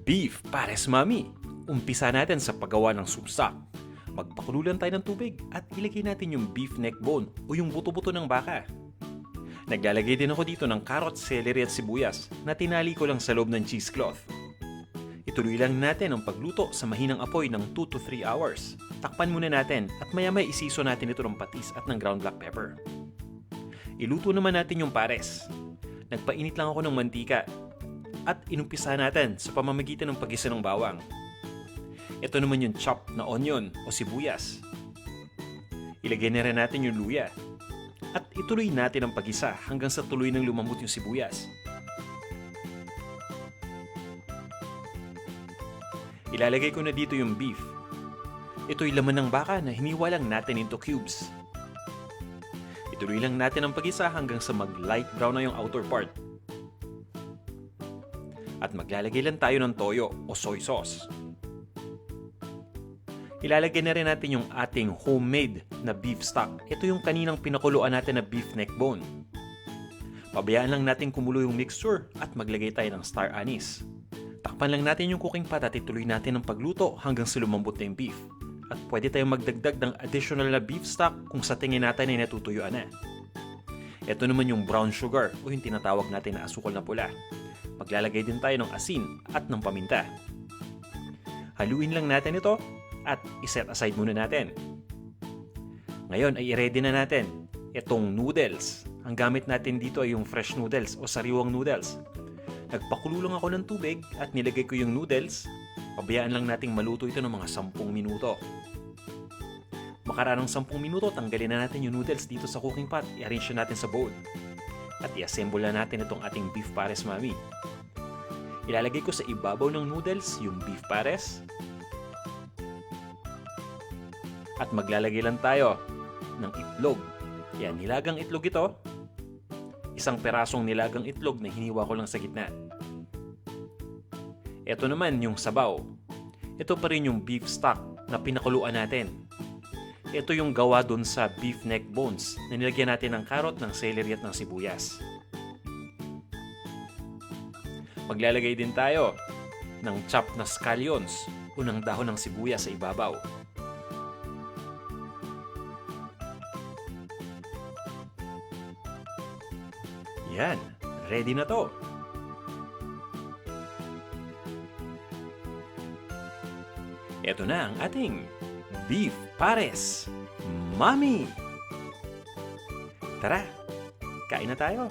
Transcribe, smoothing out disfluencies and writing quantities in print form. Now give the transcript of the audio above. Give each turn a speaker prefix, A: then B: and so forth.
A: Beef Pares Mami. Umpisa natin sa paggawa ng soup stock. Magpakulo lang tayo ng tubig at ilagay natin yung beef neck bone o yung buto-buto ng baka. Naglalagay din ako dito ng carrot, celery at sibuyas na tinali ko lang sa loob ng cheesecloth. Ituloy lang natin ang pagluto sa mahinang apoy ng 2 to 3 hours. Takpan muna natin at maya-maya isiso natin ito ng patis at ng ground black pepper. Iluto naman natin yung pares. Nagpainit lang ako ng mantika at inumpisa natin sa pamamagitan ng paggisa ng bawang. Ito naman yung chopped na onion o sibuyas. Ilagay na rin natin yung luya. At ituloy natin ang paggisa hanggang sa tuloy ng lumambot yung sibuyas. Ilalagay ko na dito yung beef. Ito'y laman ng baka na hiniwa lang natin into cubes. Ituloy lang natin ang paggisa hanggang sa mag-light brown na yung outer part. At maglalagay lang tayo ng toyo o soy sauce. Ilalagay na rin natin yung ating homemade na beef stock. Ito yung kaninang pinakuluan natin na beef neck bone. Pabayaan lang natin kumulo yung mixture at maglagay tayo ng star anise. Takpan lang natin yung cooking pot at ituloy natin ang pagluto hanggang sa lumambot na yung beef. At pwede tayong magdagdag ng additional na beef stock kung sa tingin natin ay natutuyuan na. Ito naman yung brown sugar o yung tinatawag natin na asukal na pula. Maglalagay din tayo ng asin at ng paminta. Haluin lang natin ito at iset aside muna natin. Ngayon ay i-ready na natin itong noodles. Ang gamit natin dito ay yung fresh noodles o sariwang noodles. Nagpakulo lang ako ng tubig at nilagay ko yung noodles. Pabayaan lang nating maluto ito ng mga 10 minuto. Makaraan ng 10 minuto, tanggalin na natin yung noodles dito sa cooking pot. I-arrange natin sa bowl. At i-assemble na natin itong ating beef pares mami. Ilalagay ko sa ibabaw ng noodles yung beef pares. At maglalagay lang tayo ng itlog. Yan, nilagang itlog ito. Isang perasong nilagang itlog na hiniwa ko lang sa gitna. Ito naman yung sabaw. Ito pa rin yung beef stock na pinakuluan natin. Ito yung gawa dun sa beef neck bones na nilagyan natin ng carrot, ng celery at ng sibuyas. Maglalagay din tayo ng chopped na scallions o ng dahon ng sibuyas sa ibabaw. Yan, ready na to. Ito na ang ating beef pares mami. Tara, kain na tayo.